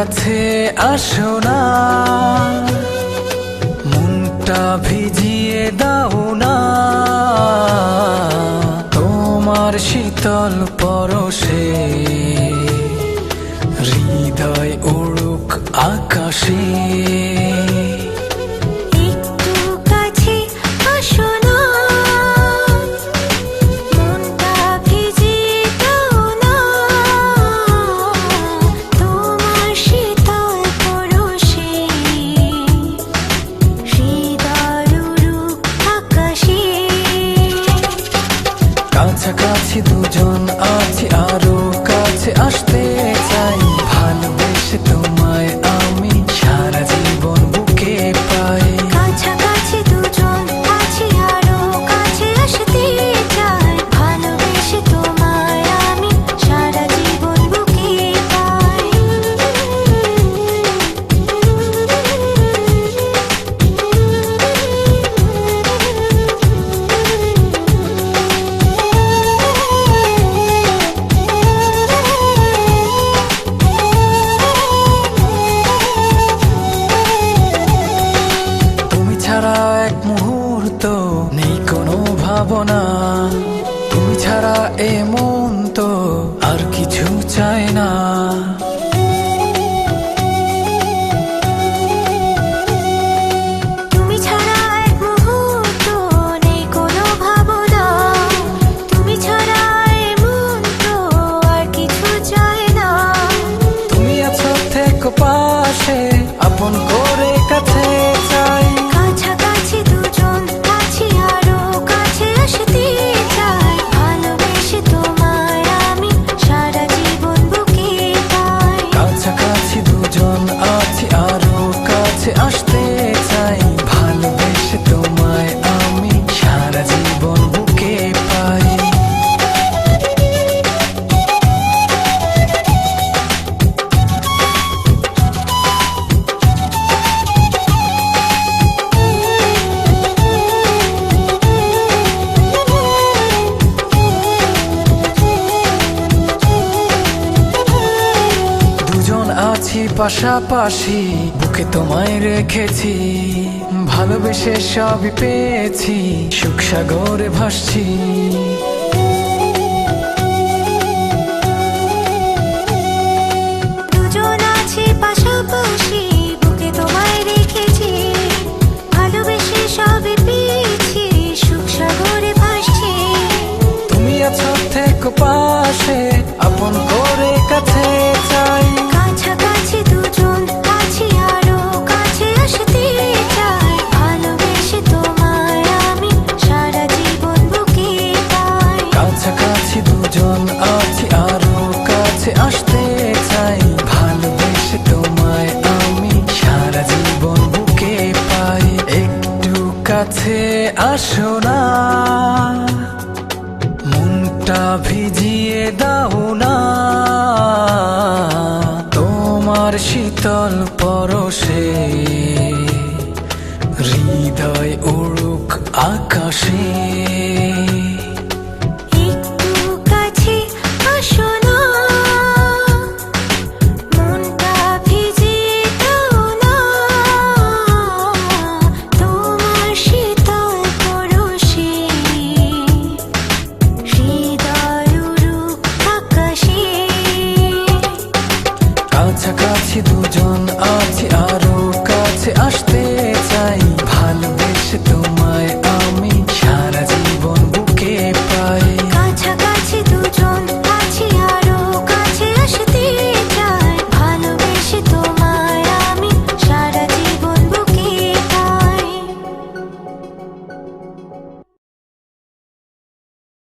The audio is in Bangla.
কাছে আসো না, মনটা ভিজিয়ে দাও না, তোমার শীতল পরশে হৃদয় উড়ুক আকাশে। কাছাকাছি দুজন আছি, আরো কাছে আসতে চাই, ভালোবেসে তোমায় আমি সারা জীবন বুকে পাই। কাছাকাছি দুজন আছি, আরো কাছে আসতে চাই, ভালোবেসে তোমায় আমি সারা জীবন বুকে পাই। এক মুহূর্ত নেই কোনো ভাবনা, তুমি ছাড়া এ মন তো আর কিছু চায় না। তুমি ছাড়া এক মুহূর্ত নেই কোনো ভাবনা, তুমি ছাড়া এ মন তো আর কিছু চায় না। তুমি আছো থেকো পাশে, আপন করে কাছে চাই। কাছাকাছি দুজন আছি, আরো কাছে আসতে চাই, ভালোবেসে তোমায় আমি সারা জীবন বুকে পাই। কাছাকাছি দুজন আছি, আরো কাছে আসতে চাই, ভালোবেসে তোমায় আমি সারা জীবন বুকে পাই। আছি পাশাপাশি, বুকে তোমায় রেখেছি, ভালোবেসে সবই পেয়েছি, সুখ সাগরে ভাসছি। দুজন আছি পাশাপাশি, বুকে তোমায় রেখেছি, ভালোবেসে সবই পেয়েছি, সুখ সাগরে ভাসছি। তুমি আছো থেকো পাশে, আপন করে কাছে চাই। কাছাকাছি দুজন আছি, আরো কাছে আসতে চাই, ভালোবেসে তোমায় আমি সারা জীবন বুকে পাই। কাছাকাছি দুজন আছি, আরো কাছে আসতে চাই, ভালোবেসে তোমায় আমি সারা জীবন বুকে পাই। একটু কাছে আসো না, মনটা ভিজিয়ে দাও না, তোমার শীতল পরশে হৃদয় উড়ুক আকাশে। একটু কাছে আসো না, মনটা ভিজিয়ে দাও না, তোমার শীতল পরশে হৃদয় উড়ুক আকাশে। কাছাকাছি দুজন আছি।